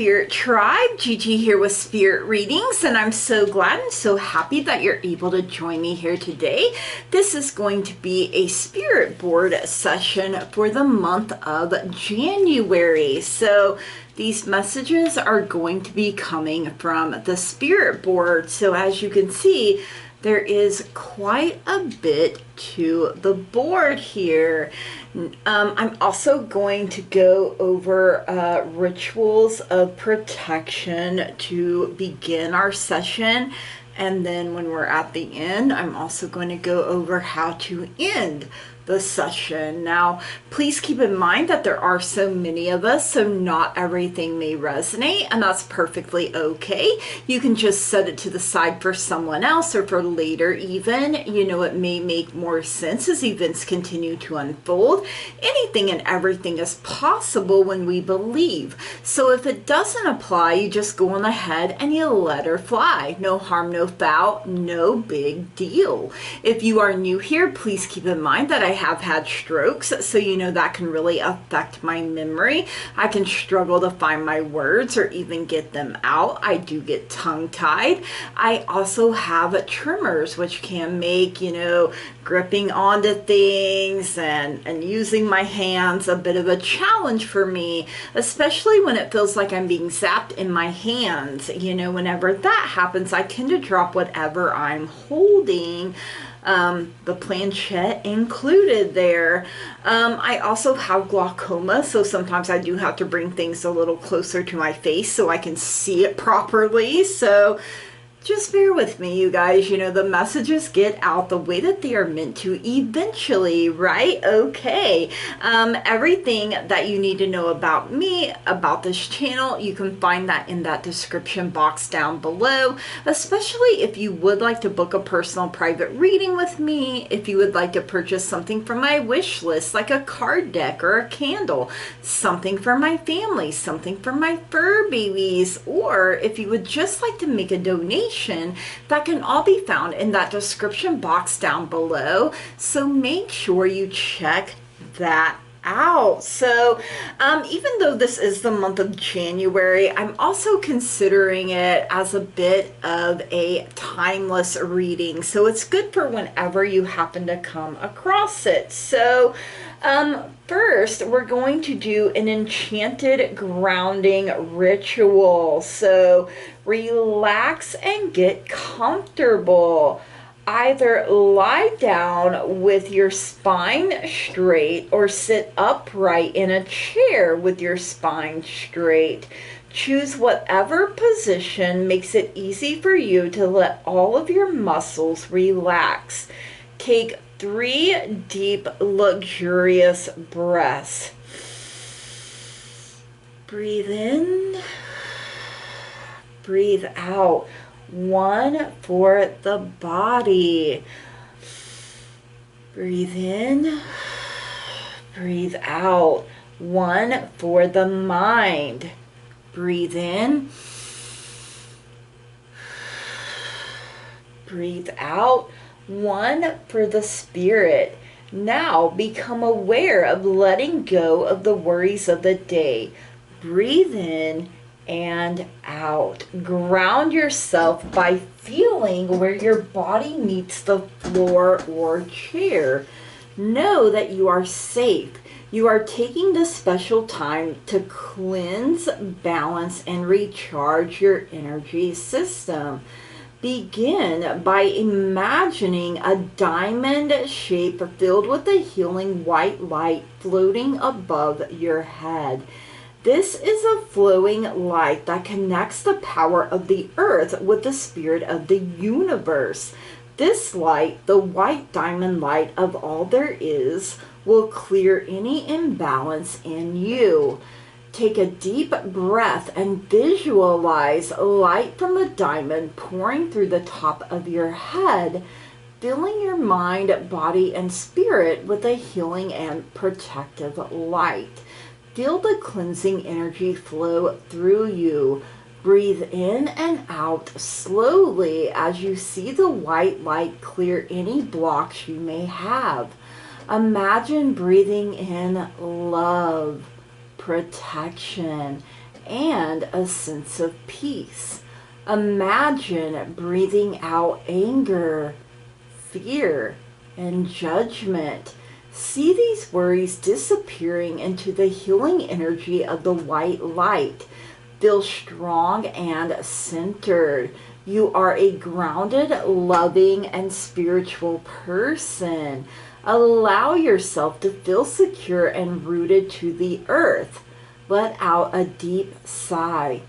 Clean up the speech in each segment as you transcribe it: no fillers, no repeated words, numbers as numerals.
Spirit Tribe. Gigi here with Spirit Readings, and I'm so glad and so happy that you're able to join me here today. This is going to be a Spirit Board session for the month of January. So these messages are going to be coming from the Spirit Board. So as you can see, there is quite a bit to the board here. I'm also going to go over rituals of protection to begin our session. And then when we're at the end, I'm also going to go over how to end the session. Now, please keep in mind that there are so many of us, so not everything may resonate, and that's perfectly okay. You can just set it to the side for someone else or for later even. You know, it may make more sense as events continue to unfold. Anything and everything is possible when we believe. So if it doesn't apply, you just go on ahead and you let her fly. No harm, no foul, no big deal. If you are new here, please keep in mind that I have had strokes, so you know that can really affect my memory. I can struggle to find my words or even get them out. I do get tongue-tied. I also have tremors, which can make, you know, gripping onto things and using my hands a bit of a challenge for me, especially when it feels like I'm being zapped in my hands. You know, whenever that happens, I tend to drop whatever I'm holding, the planchette included there. I also have glaucoma, so sometimes I do have to bring things a little closer to my face so I can see it properly. So just bear with me, you guys. You know, the messages get out the way that they are meant to eventually, right? Okay. Everything that you need to know about me, about this channel, you can find that in that description box down below, especially if you would like to book a personal private reading with me, if you would like to purchase something from my wish list, like a card deck or a candle, something for my family, something for my fur babies, or if you would just like to make a donation, that can all be found in that description box down below. So make sure you check that out. So even though this is the month of January, I'm also considering it as a bit of a timeless reading. So it's good for whenever you happen to come across it. So first, we're going to do an enchanted grounding ritual. So relax and get comfortable. Either lie down with your spine straight or sit upright in a chair with your spine straight. Choose whatever position makes it easy for you to let all of your muscles relax. Take 3 deep, luxurious breaths. Breathe in, breathe out. 1 for the body. Breathe in, breathe out. 1 for the mind. Breathe in, breathe out. 1 for the spirit. Now become aware of letting go of the worries of the day. Breathe in and out. Ground yourself by feeling where your body meets the floor or chair. Know that you are safe. You are taking this special time to cleanse, balance, and recharge your energy system. Begin by imagining a diamond shape filled with a healing white light floating above your head. This is a flowing light that connects the power of the earth with the spirit of the universe. This light, the white diamond light of all there is, will clear any imbalance in you. Take a deep breath and visualize light from a diamond pouring through the top of your head, filling your mind, body, and spirit with a healing and protective light. Feel the cleansing energy flow through you. Breathe in and out slowly as you see the white light clear any blocks you may have. Imagine breathing in love, protection, and a sense of peace. Imagine breathing out anger, fear, and judgment. See these worries disappearing into the healing energy of the white light. Feel strong and centered. You are a grounded, loving, and spiritual person. Allow yourself to feel secure and rooted to the earth. Let out a deep sigh.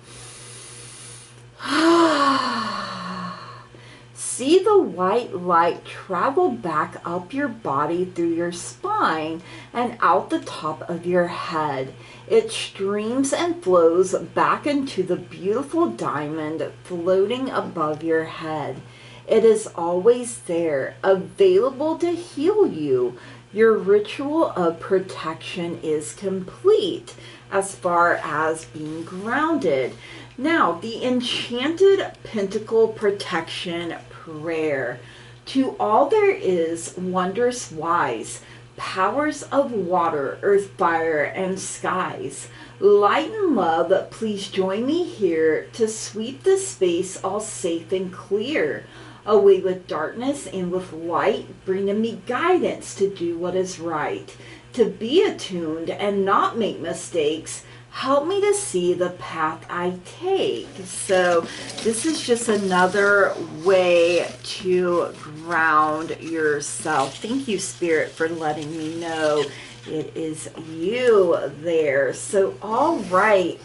See the white light travel back up your body through your spine and out the top of your head. It streams and flows back into the beautiful diamond floating above your head. It is always there, available to heal you. Your ritual of protection is complete as far as being grounded. Now, the Enchanted Pentacle Protection Prayer. To all there is, wondrous wise, powers of water, earth, fire, and skies, light and love, please join me here to sweep the space all safe and clear. Away with darkness and with light, bringing me guidance to do what is right, to be attuned and not make mistakes. Help me to see the path I take. So this is just another way to ground yourself. Thank you, Spirit, for letting me know it is you there. So, all right.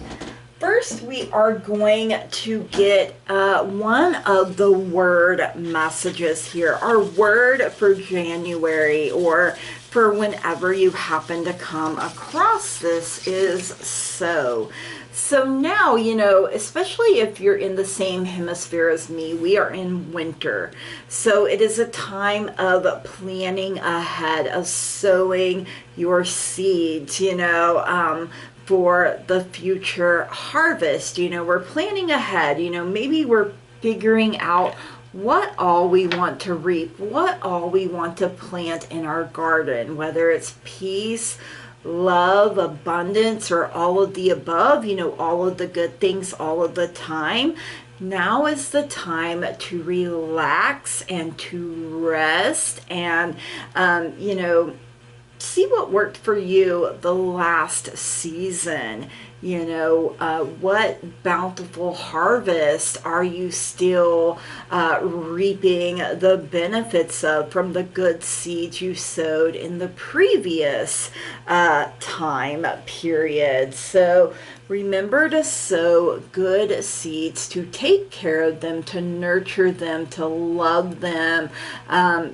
First, we are going to get one of the word messages here. Our word for January, or for whenever you happen to come across this, is so. So now, you know, especially if you're in the same hemisphere as me, we are in winter. So it is a time of planning ahead, of sowing your seeds, you know, for the future harvest. You know, we're planning ahead. You know, maybe we're figuring out what all we want to reap, what all we want to plant in our garden, whether it's peace, love, abundance, or all of the above, you know, all of the good things all of the time. Now is the time to relax and to rest and, you know, see what worked for you the last season. You know, what bountiful harvest are you still reaping the benefits of from the good seeds you sowed in the previous time period? So remember to sow good seeds, to take care of them, to nurture them, to love them.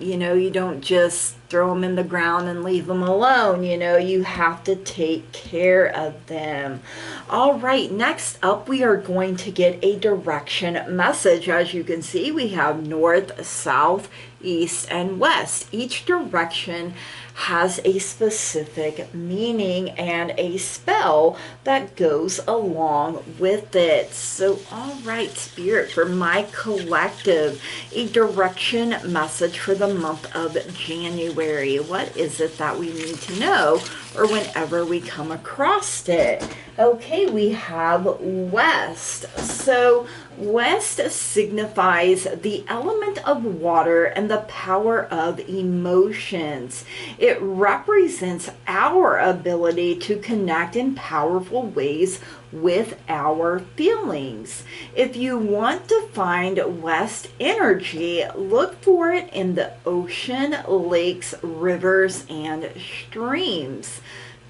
You know, you don't just throw them in the ground and leave them alone. You know, you have to take care of them. All right, next up, we are going to get a direction message. As you can see, we have north, south, east, and west. Each direction has a specific meaning and a spell that goes along with it. So, all right, Spirit, for my collective, a direction message for the month of January. What is it that we need to know, or whenever we come across it? Okay, we have west. So west signifies the element of water and the power of emotions. It represents our ability to connect in powerful ways with our feelings. If you want to find west energy, look for it in the ocean, lakes, rivers, and streams.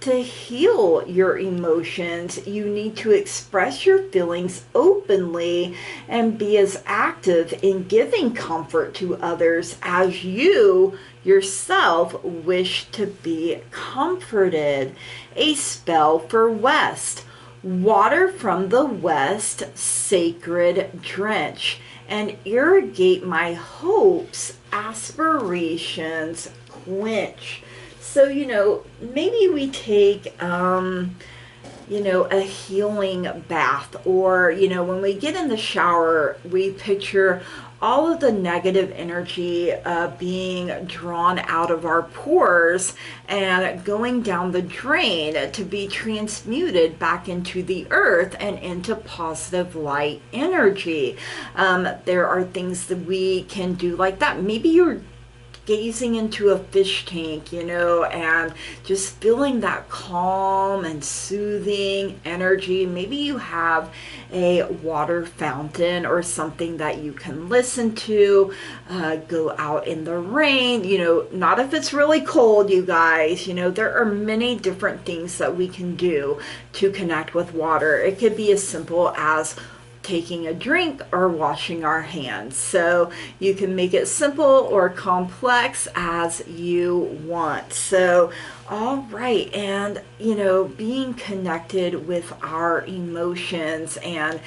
To heal your emotions, you need to express your feelings openly and be as active in giving comfort to others as you yourself wish to be comforted. A spell for west. Water from the west, sacred drench, and irrigate my hopes, aspirations, quench. So, you know, maybe we take a healing bath, or, when we get in the shower, we picture all of the negative energy being drawn out of our pores and going down the drain to be transmuted back into the earth and into positive light energy. There are things that we can do like that. Maybe you're gazing into a fish tank, and just feeling that calm and soothing energy. Maybe you have a water fountain or something that you can listen to, go out in the rain, not if it's really cold, you guys. There are many different things that we can do to connect with water. It could be as simple as taking a drink or washing our hands. So you can make it simple or complex as you want. So, all right. And, being connected with our emotions and,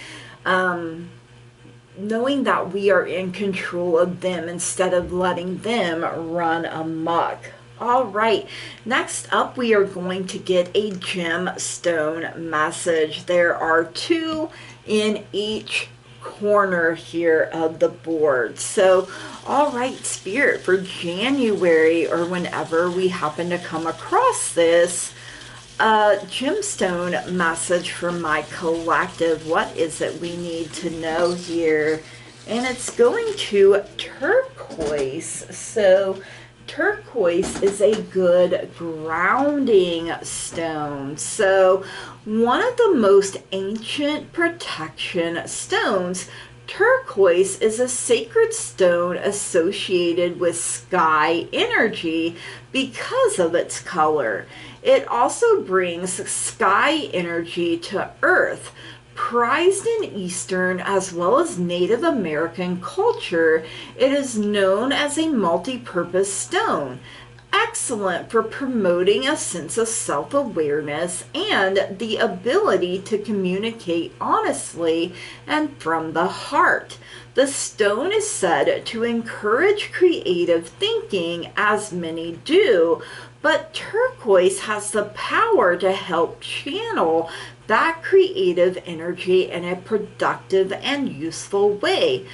knowing that we are in control of them instead of letting them run amok. All right, next up we are going to get a gemstone message. There are 2 in each corner here of the board. So, all right, Spirit, for January or whenever we happen to come across this gemstone message from my collective, what is it we need to know here? And it's going to turquoise. So turquoise is a good grounding stone. So one of the most ancient protection stones, turquoise is a sacred stone associated with sky energy because of its color. It also brings sky energy to earth. Prized in Eastern as well as Native American culture, it is known as a multi-purpose stone. Excellent for promoting a sense of self-awareness and the ability to communicate honestly and from the heart. The stone is said to encourage creative thinking, as many do, but turquoise has the power to help channel that creative energy in a productive and useful way.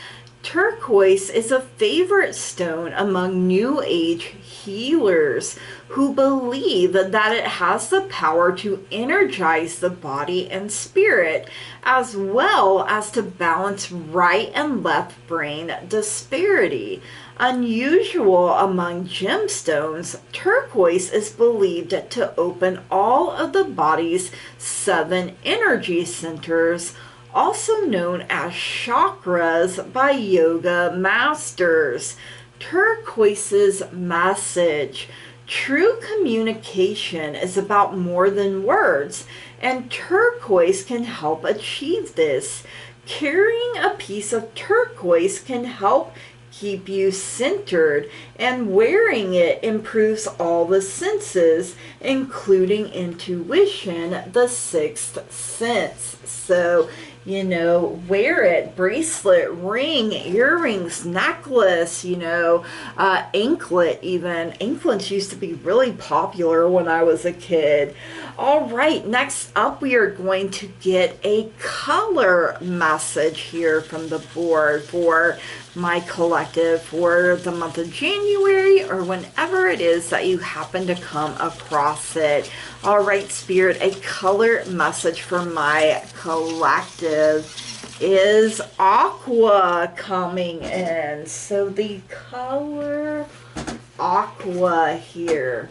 Turquoise is a favorite stone among New Age healers who believe that it has the power to energize the body and spirit, as well as to balance right and left brain disparity. Unusual among gemstones, turquoise is believed to open all of the body's 7 energy centers, also known as chakras by yoga masters. Turquoise's message: true communication is about more than words, and turquoise can help achieve this. Carrying a piece of turquoise can help keep you centered, and wearing it improves all the senses, including intuition, the 6th sense. So, wear it, bracelet, ring, earrings, necklace, anklet even. Anklets used to be really popular when I was a kid. All right, next up we are going to get a color message here from the board for my collective for the month of January or whenever it is that you happen to come across it. All right, Spirit, a color message for my collective is aqua coming in. So the color aqua here.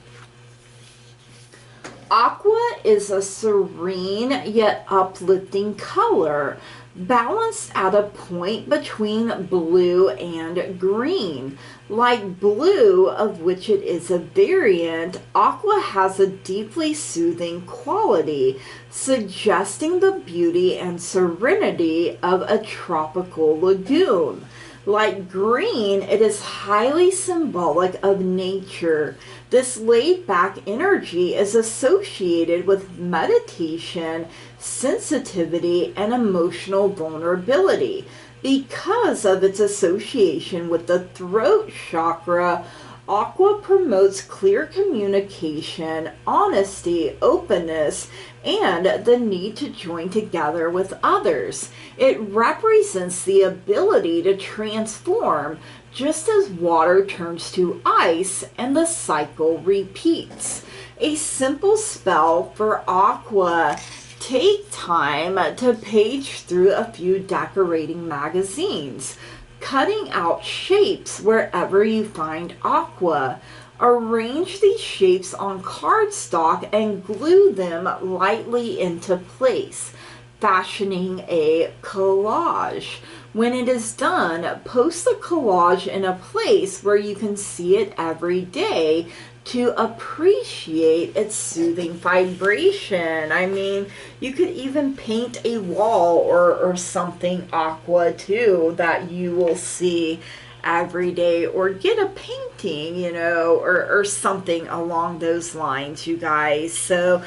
Aqua is a serene yet uplifting color, balanced at a point between blue and green. Like blue, of which it is a variant, aqua has a deeply soothing quality, suggesting the beauty and serenity of a tropical lagoon. Like green, it is highly symbolic of nature. This laid-back energy is associated with meditation, sensitivity, and emotional vulnerability. Because of its association with the throat chakra, Aqua promotes clear communication, honesty, openness, and the need to join together with others. It represents the ability to transform, just as water turns to ice and the cycle repeats. A simple spell for Aqua. Take time to page through a few decorating magazines, cutting out shapes wherever you find Aqua. Arrange these shapes on cardstock and glue them lightly into place, fashioning a collage. When it is done, post the collage in a place where you can see it every day to appreciate its soothing vibration. I mean, you could even paint a wall or something Aqua too that you will see every day, or get a painting, you know, or something along those lines, you guys. So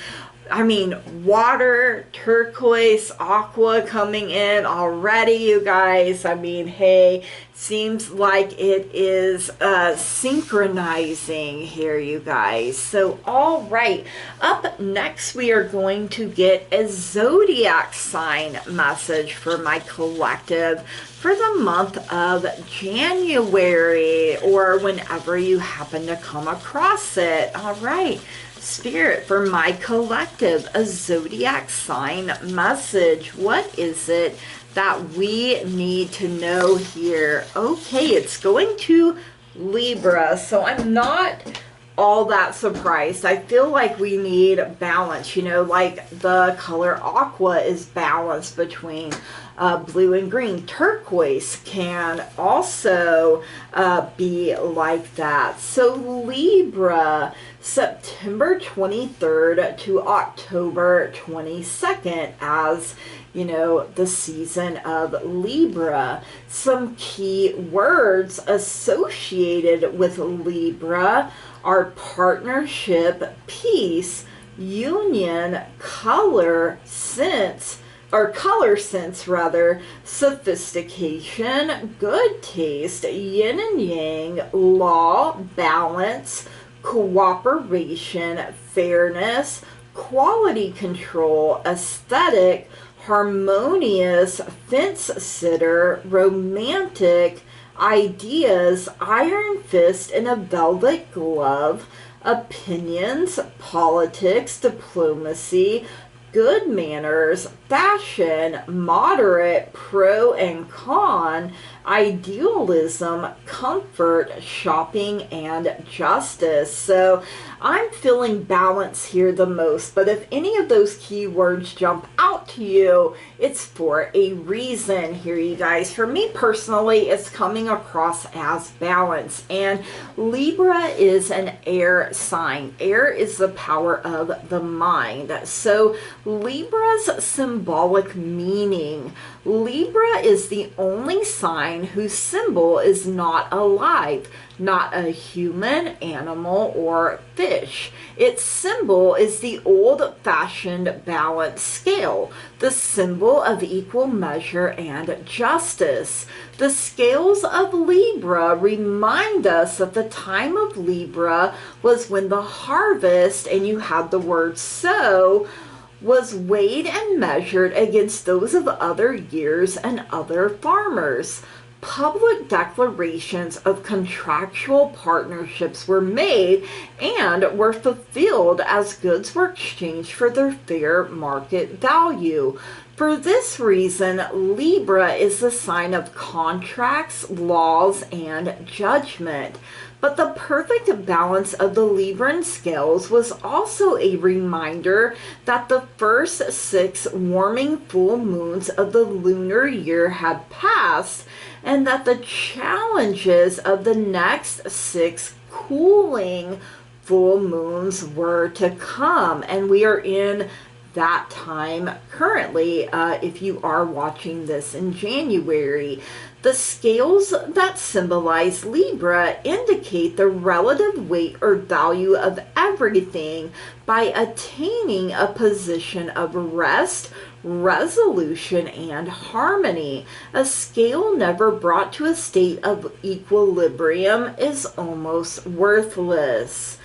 I mean, water, turquoise, Aqua coming in already, you guys. I mean, hey, seems like it is synchronizing here, you guys. So, all right. Up next, we are going to get a zodiac sign message for my collective for the month of January, or whenever you happen to come across it. All right. Spirit, for my collective, a zodiac sign message. What is it that we need to know here? Okay, it's going to Libra. So I'm not all that surprised. I feel like we need balance, you know, like the color Aqua is balanced between blue and green. Turquoise can also be like that. So Libra, September 23rd to October 22nd, as you know, the season of Libra. Some key words associated with Libra are partnership, peace, union, color sense, sophistication, good taste, yin and yang, law, balance, cooperation, fairness, quality control, aesthetic, harmonious, fence sitter, romantic, ideas, iron fist in a velvet glove, opinions, politics, diplomacy, good manners, fashion, moderate, pro and con, idealism, comfort, shopping, and justice. So I'm feeling balance here the most, but if any of those keywords jump out to you, it's for a reason here, you guys. For me personally, it's coming across as balance, and Libra is an air sign. Air is the power of the mind. So Libra's symbolic meaning. Libra is the only sign whose symbol is not alive, not a human, animal, or fish. Its symbol is the old-fashioned balance scale, the symbol of equal measure and justice. The scales of Libra remind us that the time of Libra was when the harvest, and you had the word sow, was weighed and measured against those of other years and other farmers. Public declarations of contractual partnerships were made and were fulfilled as goods were exchanged for their fair market value. For this reason, Libra is the sign of contracts, laws, and judgment. But the perfect balance of the Libran scales was also a reminder that the first 6 warming full moons of the lunar year had passed, and that the challenges of the next 6 cooling full moons were to come. And we are in that time currently, if you are watching this in January. The scales that symbolize Libra indicate the relative weight or value of everything by attaining a position of rest, resolution, and harmony. A scale never brought to a state of equilibrium is almost worthless.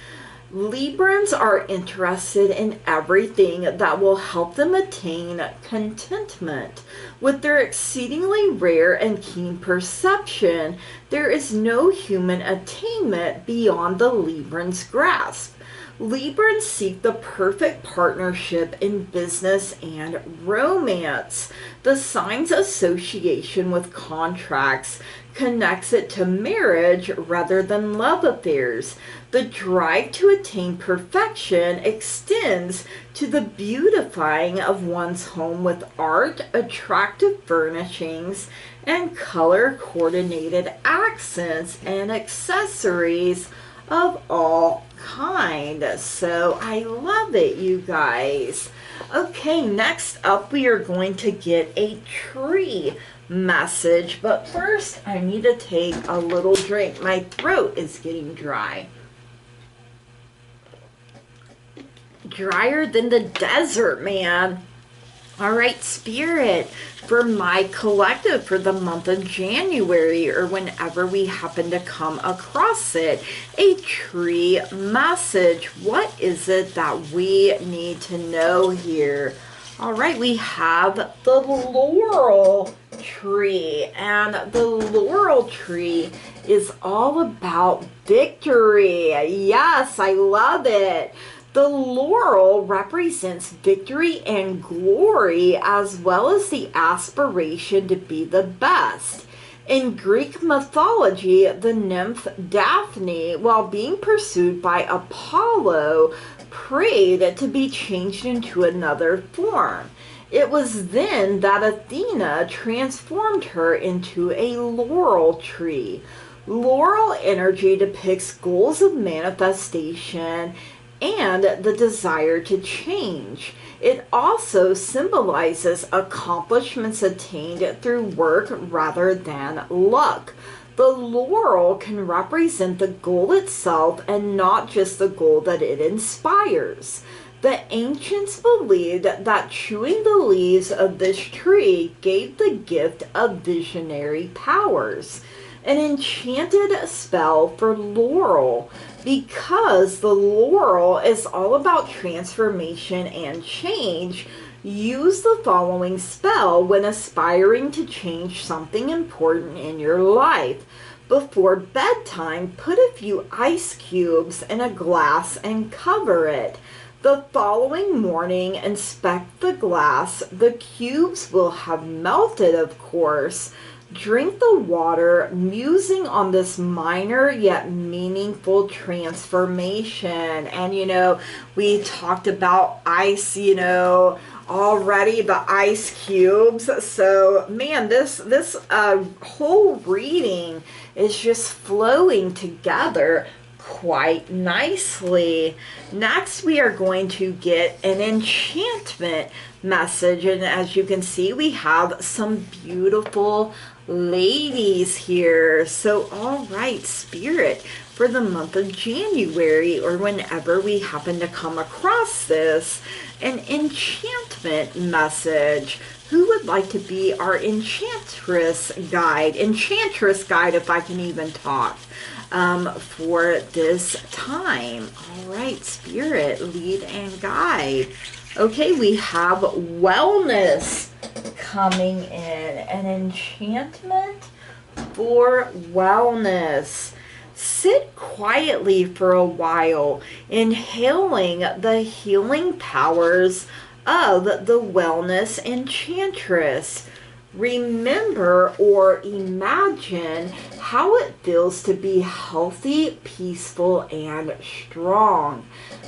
Librans are interested in everything that will help them attain contentment. With their exceedingly rare and keen perception, there is no human attainment beyond the Libran's grasp. Librans seek the perfect partnership in business and romance. The sign's association with contracts connects it to marriage rather than love affairs. The drive to attain perfection extends to the beautifying of one's home with art, attractive furnishings, and color-coordinated accents and accessories of all kinds. So I love it, you guys. Okay, next up we are going to get a tree message, but first I need to take a little drink. My throat is getting dry. Drier than the desert, man. All right, Spirit, for my collective for the month of January, or whenever we happen to come across it, a tree message. What is it that we need to know here? All right, we have the laurel tree, and the laurel tree is all about victory. Yes, I love it. The laurel represents victory and glory, as well as the aspiration to be the best. In Greek mythology, the nymph Daphne, while being pursued by Apollo, prayed to be changed into another form. It was then that Athena transformed her into a laurel tree. Laurel energy depicts goals of manifestation and the desire to change. It also symbolizes accomplishments attained through work rather than luck. The laurel can represent the goal itself and not just the goal that it inspires. The ancients believed that chewing the leaves of this tree gave the gift of visionary powers. An enchanted spell for laurel, because the laurel is all about transformation and change. Use the following spell when aspiring to change something important in your life. Before bedtime, put a few ice cubes in a glass and cover it. The following morning, inspect the glass. The cubes will have melted, of course. Drink the water, musing on this minor yet meaningful transformation. And, you know, we talked about ice, you know, already, the ice cubes. So, man, this whole reading is just flowing together quite nicely. Next, we are going to get an enchantment message, and as you can see, we have some beautiful ladies here. So, all right, Spirit, for the month of January, or whenever we happen to come across this, an enchantment message. Who would like to be our enchantress guide? Enchantress guide, if I can even talk, for this time. All right, Spirit, lead and guide. Okay, we have wellness coming in. An enchantment for wellness. Sit quietly for a while, inhaling the healing powers of the wellness enchantress. Remember or imagine how it feels to be healthy, peaceful, and strong.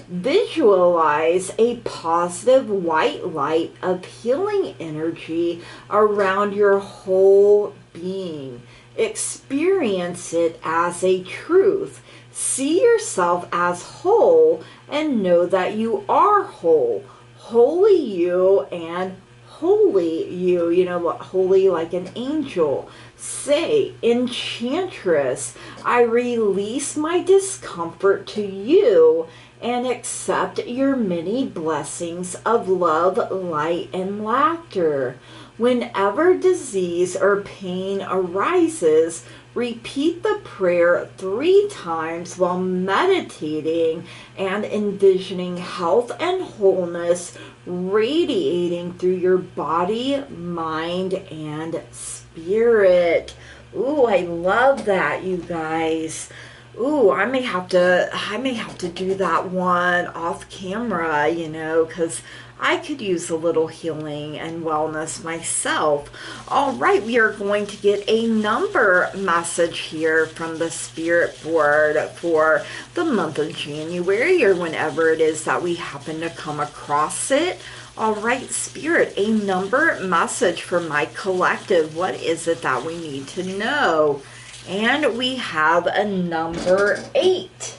Visualize a positive white light of healing energy around your whole being. Experience it as a truth. See yourself as whole and know that you are whole. Holy you and holy you. You know what? Holy like an angel. Say, Enchantress, I release my discomfort to you and accept your many blessings of love, light, and laughter. Whenever disease or pain arises, repeat the prayer 3 times while meditating and envisioning health and wholeness radiating through your body, mind, and spirit. Ooh, I love that, you guys. Ooh, I may have to do that one off camera, you know, because I could use a little healing and wellness myself. All right, we are going to get a number message here from the spirit board for the month of January, or whenever it is that we happen to come across it. All right, Spirit, a number message for my collective. What is it that we need to know? And we have a number 8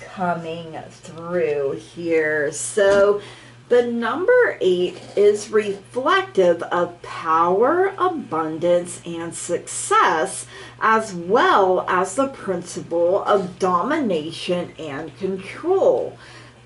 coming through here. So the number 8 is reflective of power, abundance, and success, as well as the principle of domination and control.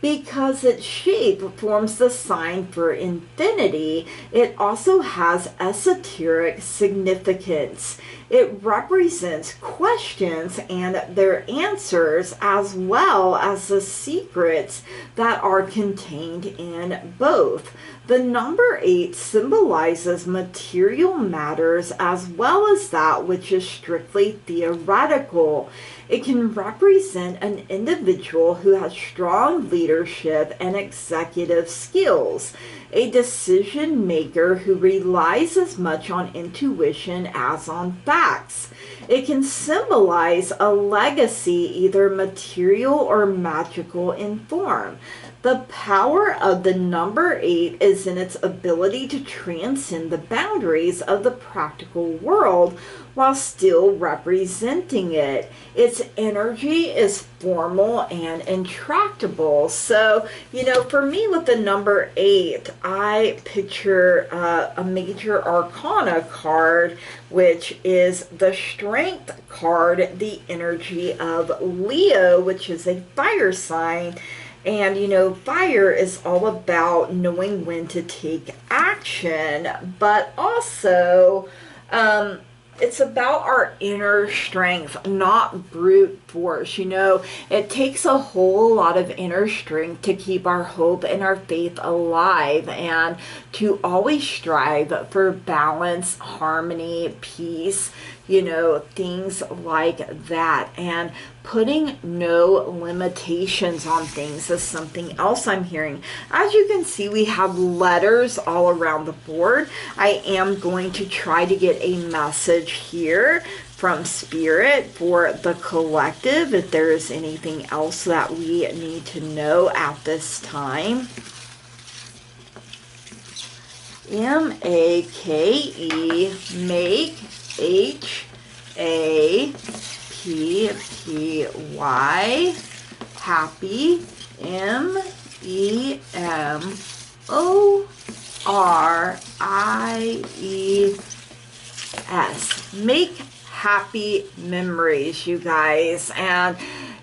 Because its shape forms the sign for infinity, it also has esoteric significance. It represents questions and their answers, as well as the secrets that are contained in both. The number 8 symbolizes material matters as well as that which is strictly theoretical. It can represent an individual who has strong leadership and executive skills, a decision maker who relies as much on intuition as on facts. It can symbolize a legacy, either material or magical in form. The power of the number 8 is in its ability to transcend the boundaries of the practical world while still representing it. Its energy is formal and intractable. So, you know, for me with the number 8, I picture a major arcana card, which is the Strength card, the energy of Leo, which is a fire sign. And, you know, fire is all about knowing when to take action, but also it's about our inner strength, not brute force. You know, it takes a whole lot of inner strength to keep our hope and our faith alive, and to always strive for balance, harmony, peace, you know, things like that. And putting no limitations on things is something else I'm hearing. As you can see, we have letters all around the board. I am going to try to get a message here from Spirit for the collective, if there is anything else that we need to know at this time. M-A-K-E, make, H-A-P-P-Y, happy, M-E-M-O-R-I-E-S. Make happy memories, you guys. And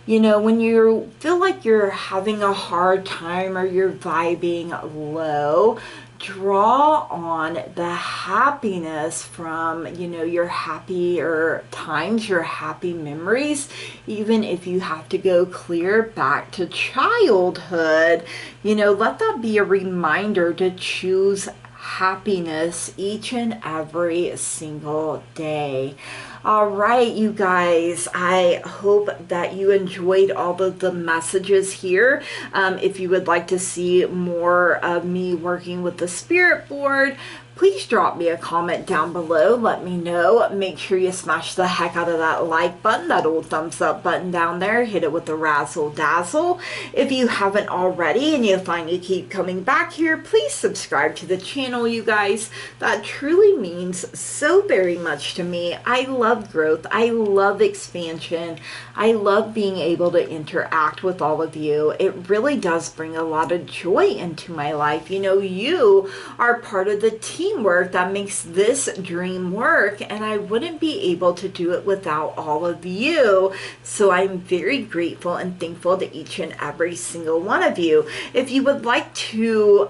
you know, when you feel like you're having a hard time or you're vibing low, draw on the happiness from, you know, your happier times, your happy memories. Even if you have to go clear back to childhood, you know, let that be a reminder to choose happiness each and every single day. All right, you guys, I hope that you enjoyed all of the messages here. If you would like to see more of me working with the spirit board, please drop me a comment down below. Let me know. Make sure you smash the heck out of that like button, that old thumbs up button down there. Hit it with the razzle dazzle. If you haven't already and you find you keep coming back here, please subscribe to the channel, you guys. That truly means so very much to me. I love growth. I love expansion. I love being able to interact with all of you. It really does bring a lot of joy into my life. You know, you are part of the team teamwork that makes this dream work, and I wouldn't be able to do it without all of you. So I'm very grateful and thankful to each and every single one of you. If you would like to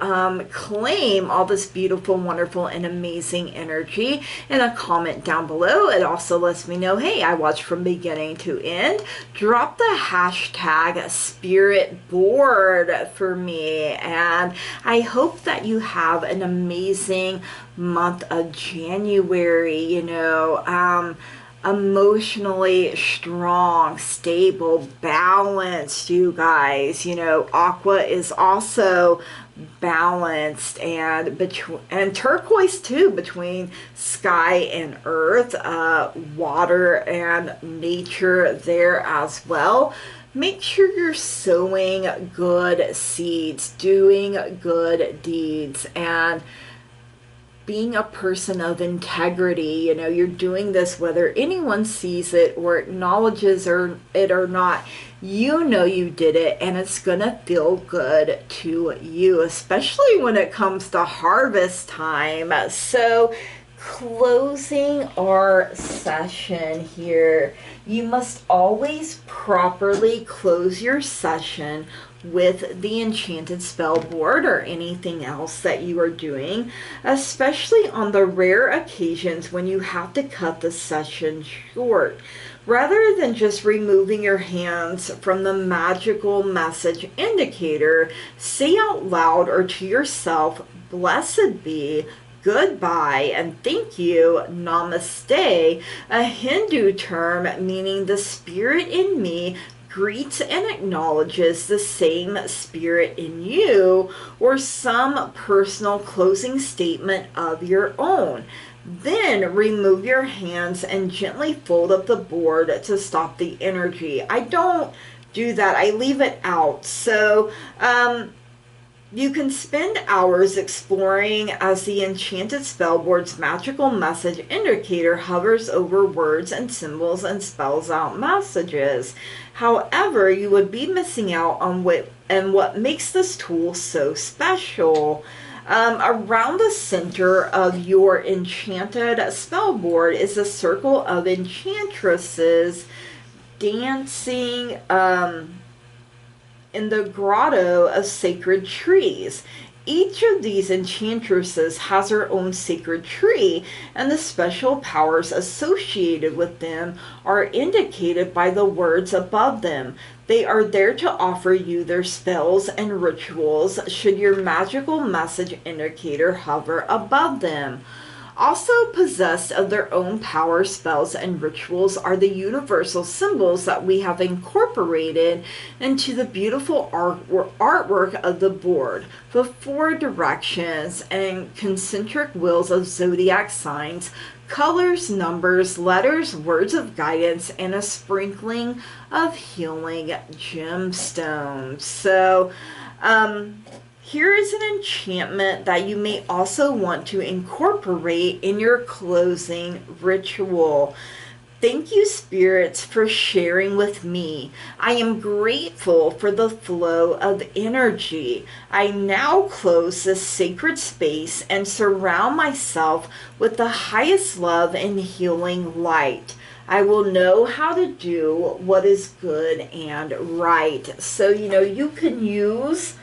claim all this beautiful, wonderful, and amazing energy in a comment down below, it also lets me know, hey, I watched from beginning to end. Drop the hashtag spirit board for me, and I hope that you have an amazing month of January, emotionally strong, stable, balanced, you guys. Aqua is also balanced, and turquoise too, between sky and earth, water and nature there as well. Make sure you're sowing good seeds, doing good deeds, and being a person of integrity. You're doing this whether anyone sees it or acknowledges it or not. You did it, and it's gonna feel good to you, especially when it comes to harvest time. So closing our session here, you must always properly close your session with the Enchanted Spellboard or anything else that you are doing, especially on the rare occasions when you have to cut the session short. Rather than just removing your hands from the magical message indicator, say out loud or to yourself, "Blessed be," "Goodbye," and "Thank you," "Namaste," a Hindu term meaning the spirit in me greets and acknowledges the same spirit in you, or some personal closing statement of your own. Then remove your hands and gently fold up the board to stop the energy. I don't do that. I leave it out. So, you can spend hours exploring as the Enchanted Spellboard's magical message indicator hovers over words and symbols and spells out messages. However, you would be missing out on what makes this tool so special. Around the center of your Enchanted Spellboard is a circle of enchantresses dancing in the grotto of sacred trees. Each of these enchantresses has her own sacred tree, and the special powers associated with them are indicated by the words above them. They are there to offer you their spells and rituals should your magical message indicator hover above them. Also possessed of their own power, spells, and rituals are the universal symbols that we have incorporated into the beautiful artwork of the board. The 4 directions and concentric wheels of zodiac signs, colors, numbers, letters, words of guidance, and a sprinkling of healing gemstones. So, here is an enchantment that you may also want to incorporate in your closing ritual. Thank you, spirits, for sharing with me. I am grateful for the flow of energy. I now close this sacred space and surround myself with the highest love and healing light. I will know how to do what is good and right. So, you can use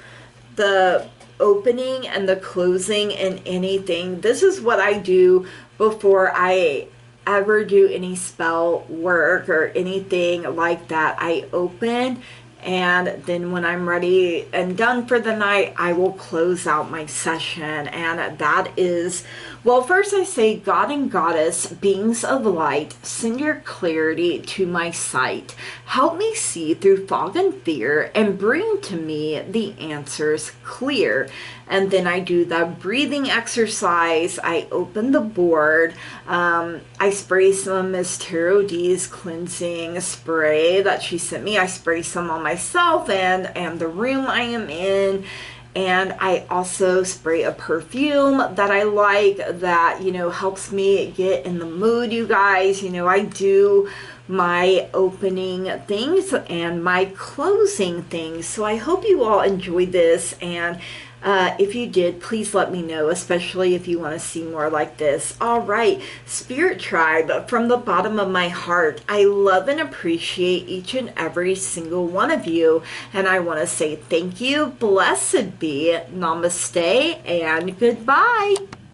the opening and the closing in anything. This is what I do before I ever do any spell work or anything like that. I open, and then when I'm ready and done for the night, I will close out my session. And that is, well, first I say, God and Goddess, beings of light, send your clarity to my sight. Help me see through fog and fear, and bring to me the answers clear. And then I do the breathing exercise. I open the board. I spray some Miss Tarot D's cleansing spray that she sent me. I spray some on myself and the room I am in. And I also spray a perfume that I like that, helps me get in the mood, you guys. I do my opening things and my closing things. So I hope you all enjoyed this, and If you did, please let me know, especially if you want to see more like this. All right, Spirit Tribe, from the bottom of my heart, I love and appreciate each and every single one of you. And I want to say thank you, blessed be, namaste, and goodbye.